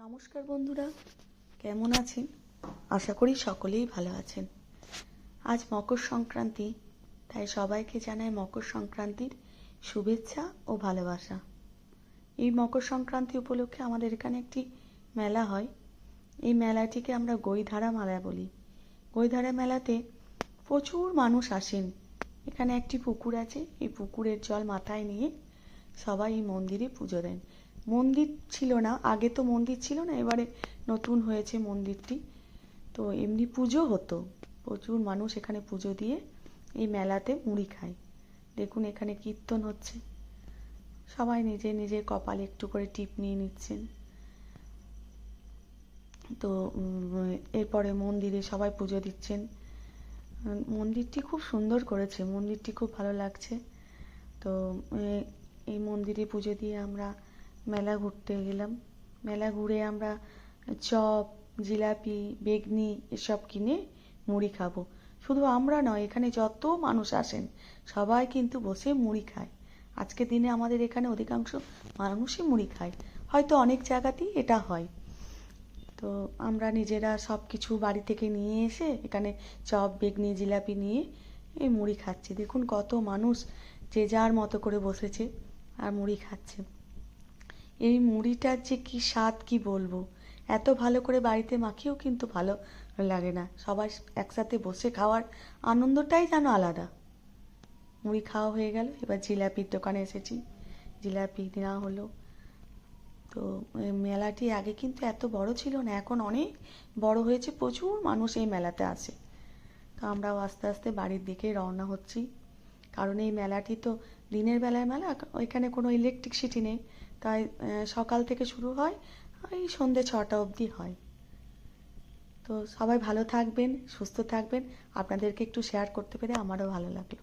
নমস্কার বন্ধুরা, কেমন আছেন? আশা করি সকলেই ভালো আছেন। আজ মকর সংক্রান্তি, তাই সবাইকে জানাই মকর সংক্রান্তির শুভেচ্ছা ও ভালোবাসা। এই মকর সংক্রান্তি উপলক্ষে আমাদের এখানে একটি মেলা হয়। এই মেলাটিকে আমরা গৈধারা মেলা বলি। গৈধারা মেলাতে প্রচুর মানুষ আসেন। এখানে একটি পুকুর আছে, এই পুকুরের জল মাথায় নিয়ে সবাই এই মন্দিরে পুজো দেন। মন্দির ছিল না, আগে তো মন্দির ছিল না, এবারে নতুন হয়েছে মন্দিরটি। তো এমনি পুজো হতো, প্রচুর মানুষ এখানে পুজো দিয়ে এই মেলাতে মুড়ি খায়। দেখুন এখানে কীর্তন হচ্ছে, সবাই নিজের নিজের কপালে একটু করে টিপ নিয়ে নিচ্ছেন। তো এরপরে মন্দিরে সবাই পুজো দিচ্ছেন। মন্দিরটি খুব সুন্দর করেছে, মন্দিরটি খুব ভালো লাগছে। তো এই মন্দিরে পুজো দিয়ে আমরা মেলা ঘুরতে গেলাম। মেলা ঘুরে আমরা চপ, জিলাপি, বেগনি এসব কিনে মুড়ি খাবো। শুধু আমরা নয়, এখানে যত মানুষ আসেন সবাই কিন্তু বসে মুড়ি খায়। আজকের দিনে আমাদের এখানে অধিকাংশ মানুষই মুড়ি খায়, হয়তো অনেক জায়গাতেই এটা হয়। তো আমরা নিজেরা সব কিছু বাড়ি থেকে নিয়ে এসে এখানে চপ, বেগনি, জিলাপি নিয়ে এই মুড়ি খাচ্ছি। দেখুন কত মানুষ যে যার মতো করে বসেছে আর মুড়ি খাচ্ছে। এই মুড়িটার যে কি স্বাদ কি বলবো, এত ভালো করে বাড়িতে মাখিয়েও কিন্তু ভালো লাগে না। সবাই একসাথে বসে খাওয়ার আনন্দটাই যেন আলাদা। মুড়ি খাওয়া হয়ে গেল, এবার জিলাপির দোকানে এসেছি, জিলাপি নেওয়া হলো। তো মেলাটি আগে কিন্তু এত বড় ছিল না, এখন অনেক বড় হয়েছে, প্রচুর মানুষ এই মেলাতে আসে। তো আমরাও আস্তে আস্তে বাড়ির দিকে রওনা হচ্ছি, কারণ এই মেলাটি তো দিনের বেলায় মেলা, ওইখানে কোনো ইলেকট্রিসিটি নেই, তাই সকাল থেকে শুরু হয়, এই সন্ধ্যে 6টা অবধি হয়। তো সবাই ভালো থাকবেন, সুস্থ থাকবেন। আপনাদেরকে একটু শেয়ার করতে পেরে আমারও ভালো লাগলো।